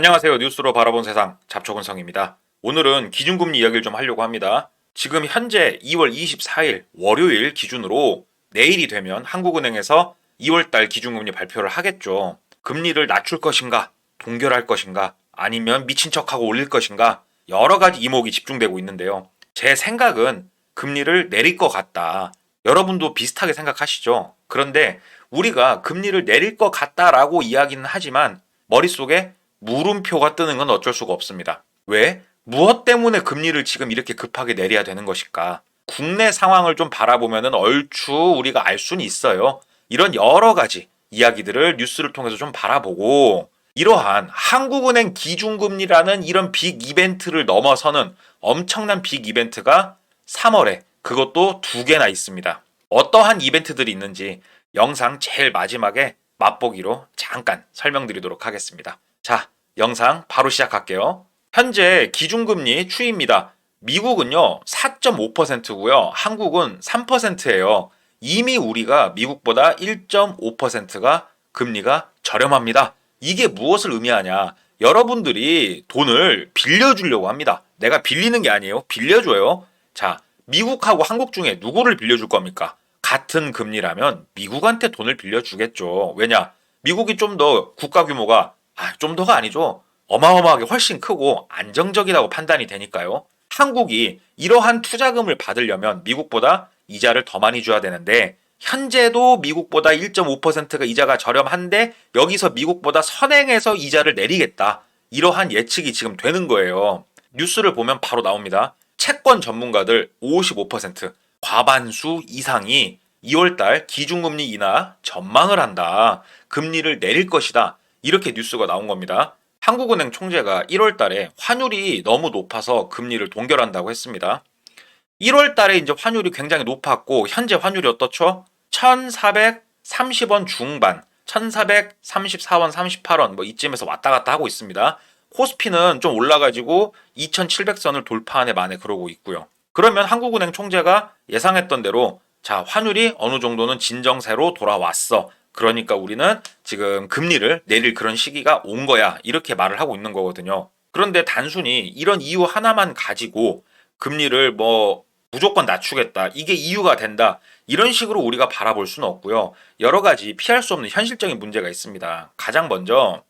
안녕하세요. 뉴스로 바라본 세상 잡초근성입니다. 오늘은 기준금리 이야기를 좀 하려고 합니다. 지금 현재 2월 24일 월요일 기준으로 내일이 되면 한국은행에서 2월달 기준금리 발표를 하겠죠. 금리를 낮출 것인가, 동결할 것인가, 아니면 미친 척하고 올릴 것인가 여러 가지 이목이 집중되고 있는데요. 제 생각은 금리를 내릴 것 같다. 여러분도 비슷하게 생각하시죠? 그런데 우리가 금리를 내릴 것 같다라고 이야기는 하지만 머릿속에 물음표가 뜨는 건 어쩔 수가 없습니다. 왜? 무엇 때문에 금리를 지금 이렇게 급하게 내려야 되는 것일까? 국내 상황을 좀 바라보면 얼추 우리가 알 수는 있어요. 이런 여러 가지 이야기들을 뉴스를 통해서 좀 바라보고 이러한 한국은행 기준금리라는 이런 빅 이벤트를 넘어서는 엄청난 빅 이벤트가 3월에 그것도 2개나 있습니다. 어떠한 이벤트들이 있는지 영상 제일 마지막에 맛보기로 잠깐 설명드리도록 하겠습니다. 자, 영상 바로 시작할게요. 현재 기준금리 추이입니다. 미국은요 4.5%고요. 한국은 3%예요. 이미 우리가 미국보다 1.5%가 금리가 저렴합니다. 이게 무엇을 의미하냐? 여러분들이 돈을 빌려주려고 합니다. 내가 빌리는 게 아니에요. 빌려줘요. 자, 미국하고 한국 중에 누구를 빌려줄 겁니까? 같은 금리라면 미국한테 돈을 빌려주겠죠. 왜냐? 미국이 좀 더 국가 규모가 좀 더가 아니죠. 어마어마하게 훨씬 크고 안정적이라고 판단이 되니까요. 한국이 이러한 투자금을 받으려면 미국보다 이자를 더 많이 줘야 되는데 현재도 미국보다 1.5%가 이자가 저렴한데 여기서 미국보다 선행해서 이자를 내리겠다. 이러한 예측이 지금 되는 거예요. 뉴스를 보면 바로 나옵니다. 채권 전문가들 55%, 과반수 이상이 2월달 기준금리 인하 전망을 한다. 금리를 내릴 것이다. 이렇게 뉴스가 나온 겁니다. 한국은행 총재가 1월 달에 환율이 너무 높아서 금리를 동결한다고 했습니다. 1월 달에 이제 환율이 굉장히 높았고 현재 환율이 어떻죠? 1,430원 중반, 1,434원, 38원 뭐 이쯤에서 왔다 갔다 하고 있습니다. 코스피는 좀 올라가지고 2,700선을 돌파하네 만에 그러고 있고요. 그러면 한국은행 총재가 예상했던 대로 자, 환율이 어느 정도는 진정세로 돌아왔어. 그러니까 우리는 지금 금리를 내릴 그런 시기가 온 거야. 이렇게 말을 하고 있는 거거든요. 그런데 단순히 이런 이유 하나만 가지고 금리를 무조건 낮추겠다. 이게 이유가 된다. 이런 식으로 우리가 바라볼 수는 없고요. 여러 가지 피할 수 없는 현실적인 문제가 있습니다. 가장 먼저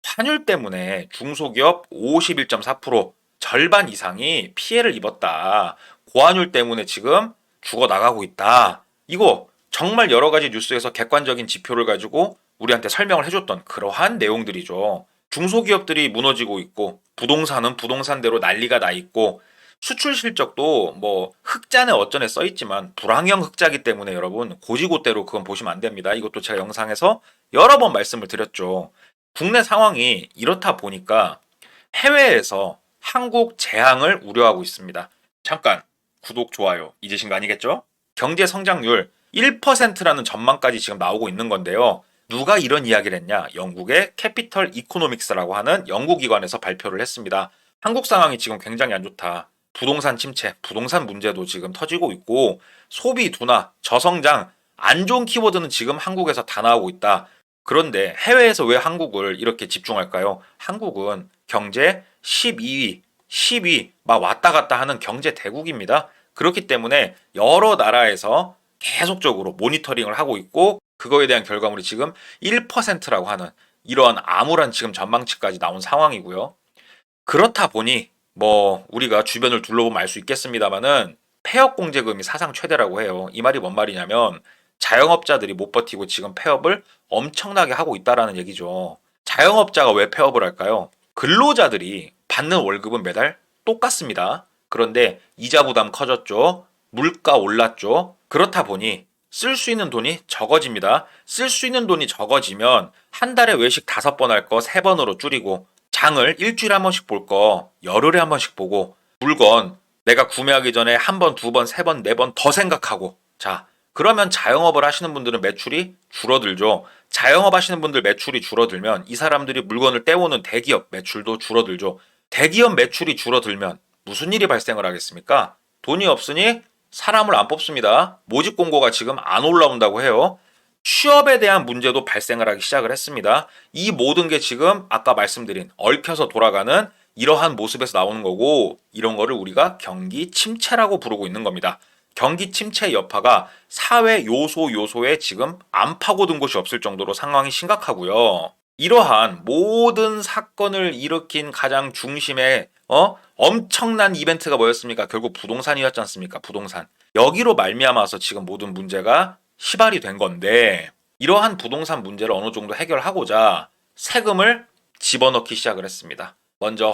환율 때문에 중소기업 51.4% 절반 이상이 피해를 입었다. 고환율 때문에 지금 죽어나가고 있다. 이거 정말 여러 가지 뉴스에서 객관적인 지표를 가지고 우리한테 설명을 해줬던 그러한 내용들이죠. 중소기업들이 무너지고 있고 부동산은 부동산대로 난리가 나 있고 수출 실적도 흑자네 어쩌네 써있지만 불황형 흑자기 때문에 여러분 고지고대로 그건 보시면 안 됩니다. 이것도 제가 영상에서 여러 번 말씀을 드렸죠. 국내 상황이 이렇다 보니까 해외에서 한국 재앙을 우려하고 있습니다. 잠깐 구독, 좋아요 잊으신 거 아니겠죠? 경제 성장률 1%라는 전망까지 지금 나오고 있는 건데요. 누가 이런 이야기를 했냐? 영국의 캐피털 이코노믹스라고 하는 연구기관에서 발표를 했습니다. 한국 상황이 지금 굉장히 안 좋다. 부동산 침체, 부동산 문제도 지금 터지고 있고 소비 둔화, 저성장, 안 좋은 키워드는 지금 한국에서 다 나오고 있다. 그런데 해외에서 왜 한국을 이렇게 집중할까요? 한국은 경제 12위, 10위 막 왔다 갔다 하는 경제 대국입니다. 그렇기 때문에 여러 나라에서 계속적으로 모니터링을 하고 있고 그거에 대한 결과물이 지금 1%라고 하는 이러한 암울한 지금 전망치까지 나온 상황이고요. 그렇다 보니 우리가 주변을 둘러보면 알 수 있겠습니다만은 폐업 공제금이 사상 최대라고 해요. 이 말이 뭔 말이냐면 자영업자들이 못 버티고 지금 폐업을 엄청나게 하고 있다라는 얘기죠. 자영업자가 왜 폐업을 할까요? 근로자들이 받는 월급은 매달 똑같습니다. 그런데 이자 부담 커졌죠. 물가 올랐죠. 그렇다 보니 쓸 수 있는 돈이 적어집니다. 쓸 수 있는 돈이 적어지면 한 달에 외식 5번 할 거 3번으로 줄이고 장을 일주일에 한 번씩 볼 거 열흘에 한 번씩 보고 물건 내가 구매하기 전에 한 번, 두 번, 세 번, 네 번 더 생각하고 자 그러면 자영업을 하시는 분들은 매출이 줄어들죠. 자영업 하시는 분들 매출이 줄어들면 이 사람들이 물건을 떼오는 대기업 매출도 줄어들죠. 대기업 매출이 줄어들면 무슨 일이 발생을 하겠습니까? 돈이 없으니 사람을 안 뽑습니다. 모집 공고가 지금 안 올라온다고 해요. 취업에 대한 문제도 발생을 하기 시작을 했습니다. 이 모든 게 지금 아까 말씀드린 얽혀서 돌아가는 이러한 모습에서 나오는 거고, 이런 거를 우리가 경기 침체라고 부르고 있는 겁니다. 경기 침체 여파가 사회 요소에 지금 안 파고든 곳이 없을 정도로 상황이 심각하고요. 이러한 모든 사건을 일으킨 가장 중심에 엄청난 이벤트가 뭐였습니까? 결국 부동산이었지 않습니까? 부동산. 여기로 말미암아서 지금 모든 문제가 시발이 된 건데, 이러한 부동산 문제를 어느 정도 해결하고자 세금을 집어넣기 시작을 했습니다. 먼저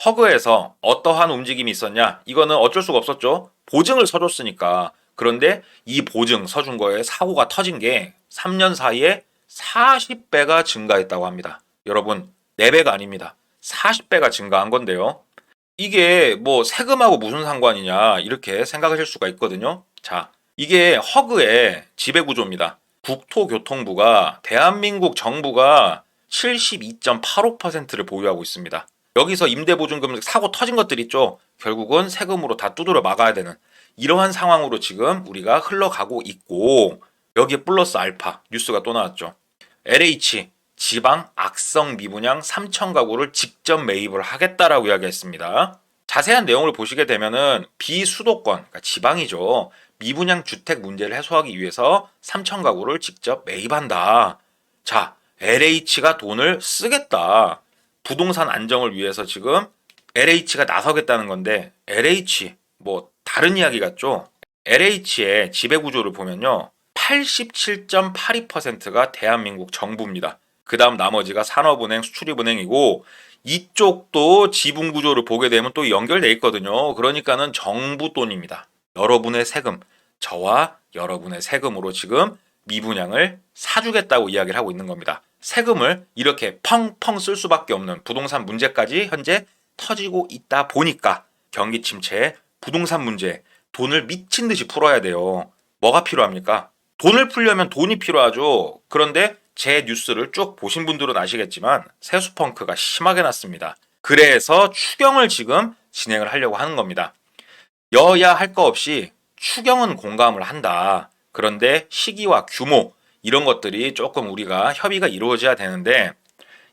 허그에서 어떠한 움직임이 있었냐? 이거는 어쩔 수가 없었죠. 보증을 서줬으니까. 그런데 이 보증 서준 거에 사고가 터진 게 3년 사이에 40배가 증가했다고 합니다. 여러분, 4배가 아닙니다. 40배가 증가한 건데요. 이게 뭐 세금하고 무슨 상관이냐 이렇게 생각하실 수가 있거든요. 자, 이게 허그의 지배구조입니다. 국토교통부가 대한민국 정부가 72.85%를 보유하고 있습니다. 여기서 임대보증금 사고 터진 것들 있죠. 결국은 세금으로 다 두드려 막아야 되는 이러한 상황으로 지금 우리가 흘러가고 있고, 여기에 플러스 알파 뉴스가 또 나왔죠. LH 지방 악성 미분양 3천 가구를 직접 매입을 하겠다라고 이야기했습니다. 자세한 내용을 보시게 되면은 비수도권, 그러니까 지방이죠. 미분양 주택 문제를 해소하기 위해서 3천 가구를 직접 매입한다. 자, LH가 돈을 쓰겠다. 부동산 안정을 위해서 지금 LH가 나서겠다는 건데, LH 뭐 다른 이야기 같죠? LH의 지배구조를 보면요. 87.82%가 대한민국 정부입니다. 그 다음 나머지가 산업은행, 수출입은행이고, 이쪽도 지분 구조를 보게 되면 또 연결돼 있거든요. 그러니까는 정부 돈입니다. 여러분의 세금, 저와 여러분의 세금으로 지금 미분양을 사주겠다고 이야기를 하고 있는 겁니다. 세금을 이렇게 펑펑 쓸 수밖에 없는 부동산 문제까지 현재 터지고 있다 보니까 경기 침체에 부동산 문제, 돈을 미친 듯이 풀어야 돼요. 뭐가 필요합니까? 돈을 풀려면 돈이 필요하죠. 그런데 제 뉴스를 쭉 보신 분들은 아시겠지만 세수펑크가 심하게 났습니다. 그래서 추경을 지금 진행을 하려고 하는 겁니다. 여야 할 거 없이 추경은 공감을 한다. 그런데 시기와 규모 이런 것들이 조금 우리가 협의가 이루어져야 되는데,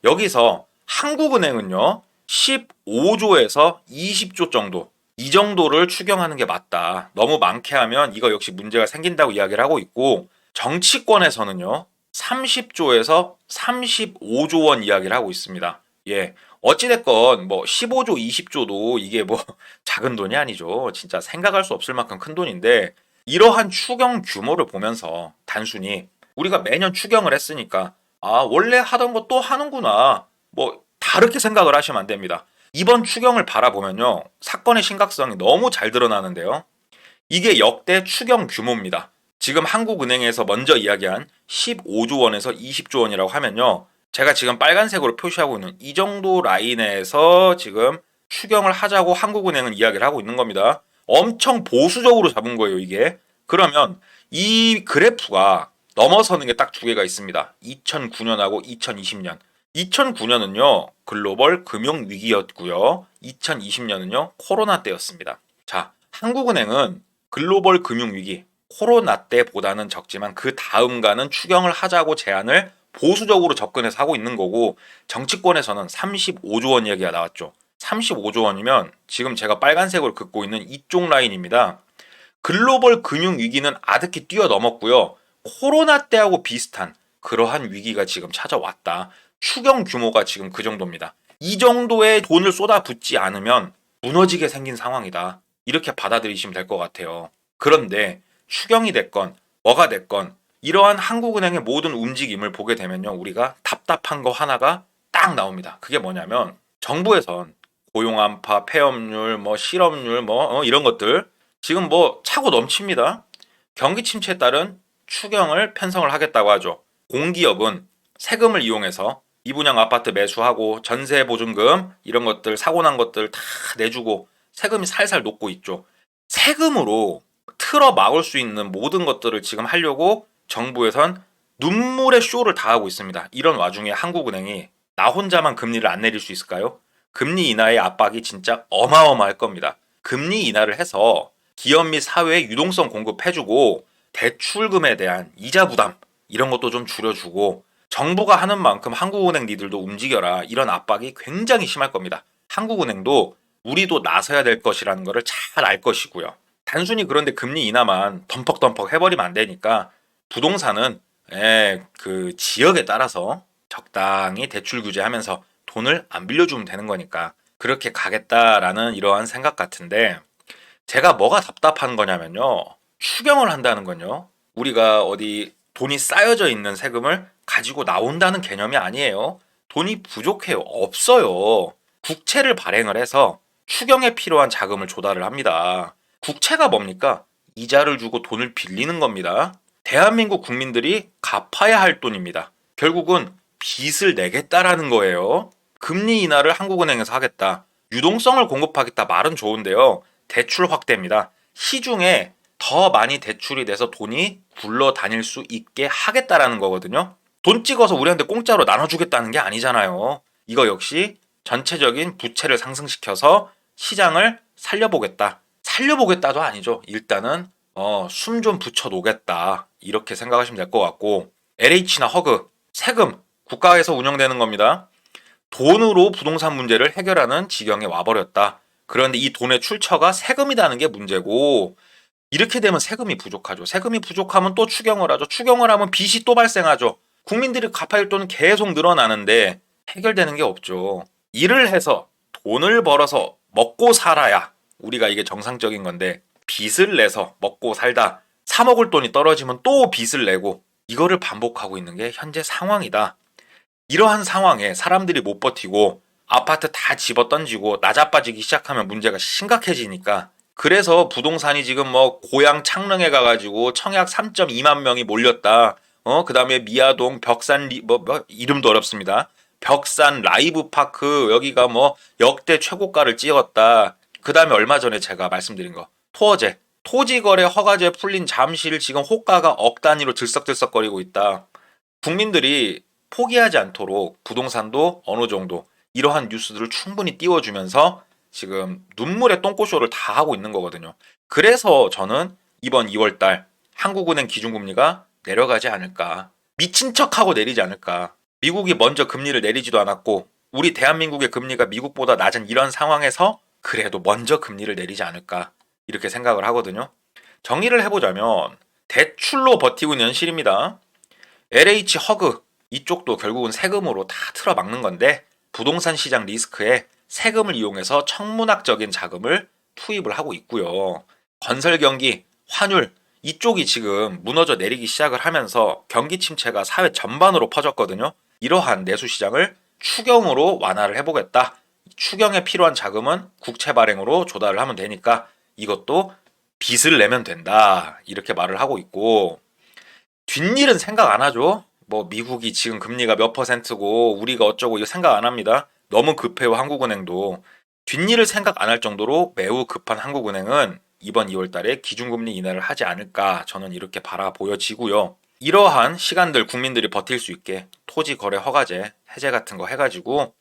여기서 한국은행은요 15조에서 20조 정도, 이 정도를 추경하는 게 맞다. 너무 많게 하면 이거 역시 문제가 생긴다고 이야기를 하고 있고, 정치권에서는요 30조에서 35조 원 이야기를 하고 있습니다. 예. 어찌됐건 뭐 15조, 20조도 이게 뭐 작은 돈이 아니죠. 진짜 생각할 수 없을 만큼 큰 돈인데, 이러한 추경 규모를 보면서 단순히 우리가 매년 추경을 했으니까 원래 하던 거 또 하는구나, 뭐 다르게 생각을 하시면 안 됩니다. 이번 추경을 바라보면요 사건의 심각성이 너무 잘 드러나는데요. 이게 역대 추경 규모입니다. 지금 한국은행에서 먼저 이야기한 15조 원에서 20조 원이라고 하면요, 제가 지금 빨간색으로 표시하고 있는 이 정도 라인에서 지금 추경을 하자고 한국은행은 이야기를 하고 있는 겁니다. 엄청 보수적으로 잡은 거예요, 이게. 그러면 이 그래프가 넘어서는 게 딱 두 개가 있습니다. 2009년하고 2020년. 2009년은요, 글로벌 금융 위기였고요. 2020년은요, 코로나 때였습니다. 자, 한국은행은 글로벌 금융 위기, 코로나 때보다는 적지만 그 다음가는 추경을 하자고 제안을 보수적으로 접근해서 하고 있는 거고, 정치권에서는 35조 원 이야기가 나왔죠. 35조 원이면 지금 제가 빨간색으로 긋고 있는 이쪽 라인입니다. 글로벌 금융 위기는 아득히 뛰어넘었고요. 코로나 때하고 비슷한 그러한 위기가 지금 찾아왔다. 추경 규모가 지금 그 정도입니다. 이 정도의 돈을 쏟아붓지 않으면 무너지게 생긴 상황이다. 이렇게 받아들이시면 될 것 같아요. 그런데 추경이 됐건 뭐가 됐건 이러한 한국은행의 모든 움직임을 보게 되면요, 우리가 답답한 거 하나가 딱 나옵니다. 그게 뭐냐면 정부에선 고용 안파, 폐업률, 뭐 실업률, 이런 것들 지금 뭐 차고 넘칩니다. 경기 침체에 따른 추경을 편성을 하겠다고 하죠. 공기업은 세금을 이용해서 미분양 아파트 매수하고 전세 보증금 이런 것들, 사고 난 것들 다 내주고 세금이 살살 녹고 있죠. 세금으로 틀어 막을 수 있는 모든 것들을 지금 하려고 정부에선 눈물의 쇼를 다 하고 있습니다. 이런 와중에 한국은행이 나 혼자만 금리를 안 내릴 수 있을까요? 금리 인하의 압박이 진짜 어마어마할 겁니다. 금리 인하를 해서 기업 및 사회에 유동성 공급해주고 대출금에 대한 이자 부담, 이런 것도 좀 줄여주고 정부가 하는 만큼 한국은행 니들도 움직여라. 이런 압박이 굉장히 심할 겁니다. 한국은행도 우리도 나서야 될 것이라는 것을 잘 알 것이고요. 단순히 그런데 금리 인하만 덤퍽덤퍽 해버리면 안 되니까 부동산은 그 지역에 따라서 적당히 대출 규제하면서 돈을 안 빌려주면 되는 거니까 그렇게 가겠다라는 이러한 생각 같은데 제가 뭐가 답답한 거냐면요. 추경을 한다는 건요. 우리가 어디 돈이 쌓여져 있는 세금을 가지고 나온다는 개념이 아니에요. 돈이 부족해요. 없어요. 국채를 발행을 해서 추경에 필요한 자금을 조달을 합니다. 국채가 뭡니까? 이자를 주고 돈을 빌리는 겁니다. 대한민국 국민들이 갚아야 할 돈입니다. 결국은 빚을 내겠다라는 거예요. 금리 인하를 한국은행에서 하겠다. 유동성을 공급하겠다 말은 좋은데요. 대출 확대입니다. 시중에 더 많이 대출이 돼서 돈이 굴러다닐 수 있게 하겠다라는 거거든요. 돈 찍어서 우리한테 공짜로 나눠주겠다는 게 아니잖아요. 이거 역시 전체적인 부채를 상승시켜서 시장을 살려보겠다. 살려보겠다도 아니죠. 일단은 숨 좀 붙여 놓겠다. 이렇게 생각하시면 될 것 같고 LH나 허그, 세금, 국가에서 운영되는 겁니다. 돈으로 부동산 문제를 해결하는 지경에 와버렸다. 그런데 이 돈의 출처가 세금이라는 게 문제고 이렇게 되면 세금이 부족하죠. 세금이 부족하면 또 추경을 하죠. 추경을 하면 빚이 또 발생하죠. 국민들이 갚아야 할 돈은 계속 늘어나는데 해결되는 게 없죠. 일을 해서 돈을 벌어서 먹고 살아야 우리가 이게 정상적인 건데 빚을 내서 먹고 살다 사 먹을 돈이 떨어지면 또 빚을 내고 이거를 반복하고 있는 게 현재 상황이다. 이러한 상황에 사람들이 못 버티고 아파트 다 집어 던지고 나자빠지기 시작하면 문제가 심각해지니까 그래서 부동산이 지금 뭐 고양 창릉에 가가지고 청약 3.2만 명이 몰렸다. 그 다음에 미아동 벽산 이름도 어렵습니다. 벽산 라이브 파크 여기가 뭐 역대 최고가를 찍었다. 그 다음에 얼마 전에 제가 말씀드린 거 토어제 토지거래 허가제 풀린 잠실 지금 호가가 억 단위로 들썩들썩거리고 있다. 국민들이 포기하지 않도록 부동산도 어느 정도 이러한 뉴스들을 충분히 띄워주면서 지금 눈물의 똥꼬쇼를 다 하고 있는 거거든요. 그래서 저는 이번 2월달 한국은행 기준금리가 내려가지 않을까. 미친 척하고 내리지 않을까. 미국이 먼저 금리를 내리지도 않았고 우리 대한민국의 금리가 미국보다 낮은 이런 상황에서 그래도 먼저 금리를 내리지 않을까. 이렇게 생각을 하거든요. 정리를 해보자면 대출로 버티고 있는 현실입니다. LH 허그 이쪽도 결국은 세금으로 다 틀어막는 건데 부동산 시장 리스크에 세금을 이용해서 청문학적인 자금을 투입을 하고 있고요. 건설 경기, 환율 이쪽이 지금 무너져 내리기 시작을 하면서 경기 침체가 사회 전반으로 퍼졌거든요. 이러한 내수 시장을 추경으로 완화를 해보겠다. 추경에 필요한 자금은 국채 발행으로 조달을 하면 되니까 이것도 빚을 내면 된다. 이렇게 말을 하고 있고 뒷일은 생각 안 하죠. 뭐 미국이 지금 금리가 몇 퍼센트고 우리가 어쩌고 이거 생각 안 합니다. 너무 급해요 한국은행도. 뒷일을 생각 안 할 정도로 매우 급한 한국은행은 이번 2월 달에 기준금리 인하를 하지 않을까 저는 이렇게 바라 보여지고요. 이러한 시간들 국민들이 버틸 수 있게 토지 거래 허가제 해제 같은 거 해가지고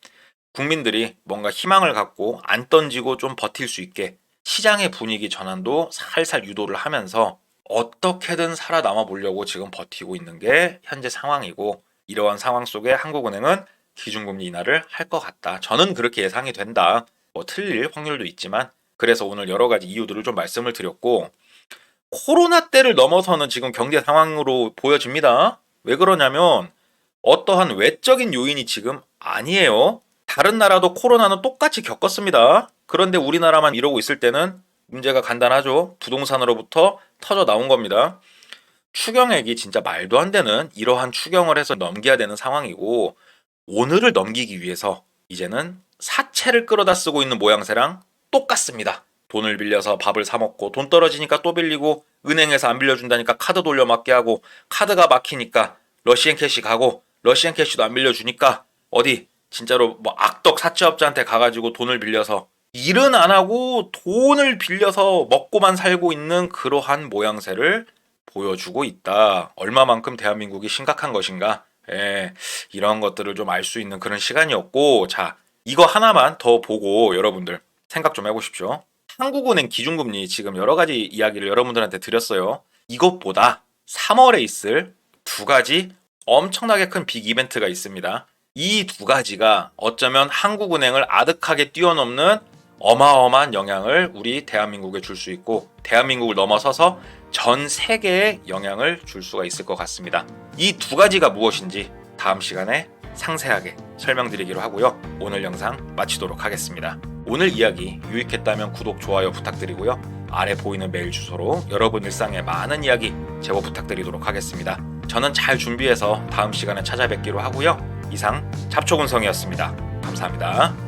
국민들이 뭔가 희망을 갖고 안 던지고 좀 버틸 수 있게 시장의 분위기 전환도 살살 유도를 하면서 어떻게든 살아남아 보려고 지금 버티고 있는 게 현재 상황이고 이러한 상황 속에 한국은행은 기준금리 인하를 할 것 같다. 저는 그렇게 예상이 된다. 뭐 틀릴 확률도 있지만 그래서 오늘 여러 가지 이유들을 좀 말씀을 드렸고 코로나 때를 넘어서는 지금 경제 상황으로 보여집니다. 왜 그러냐면 어떠한 외적인 요인이 지금 아니에요. 다른 나라도 코로나는 똑같이 겪었습니다. 그런데 우리나라만 이러고 있을 때는 문제가 간단하죠. 부동산으로부터 터져 나온 겁니다. 추경액이 진짜 말도 안 되는 이러한 추경을 해서 넘겨야 되는 상황이고 오늘을 넘기기 위해서 이제는 사채를 끌어다 쓰고 있는 모양새랑 똑같습니다. 돈을 빌려서 밥을 사 먹고 돈 떨어지니까 또 빌리고 은행에서 안 빌려준다니까 카드 돌려막게 하고 카드가 막히니까 러시앤 캐시 가고 러시앤 캐시도 안 빌려주니까 어디 진짜로 뭐 악덕 사채업자한테 가가지고 돈을 빌려서 일은 안 하고 돈을 빌려서 먹고만 살고 있는 그러한 모양새를 보여주고 있다. 얼마만큼 대한민국이 심각한 것인가. 이런 것들을 좀 알 수 있는 그런 시간이었고 자 이거 하나만 더 보고 여러분들 생각 좀 해보십시오. 한국은행 기준금리 지금 여러 가지 이야기를 여러분들한테 드렸어요. 이것보다 3월에 있을 두 가지 엄청나게 큰 빅 이벤트가 있습니다. 이 두 가지가 어쩌면 한국은행을 아득하게 뛰어넘는 어마어마한 영향을 우리 대한민국에 줄 수 있고 대한민국을 넘어서서 전 세계에 영향을 줄 수가 있을 것 같습니다. 이 두 가지가 무엇인지 다음 시간에 상세하게 설명드리기로 하고요. 오늘 영상 마치도록 하겠습니다. 오늘 이야기 유익했다면 구독, 좋아요 부탁드리고요. 아래 보이는 메일 주소로 여러분 일상의 많은 이야기 제보 부탁드리도록 하겠습니다. 저는 잘 준비해서 다음 시간에 찾아뵙기로 하고요. 이상 잡초근성이었습니다. 감사합니다.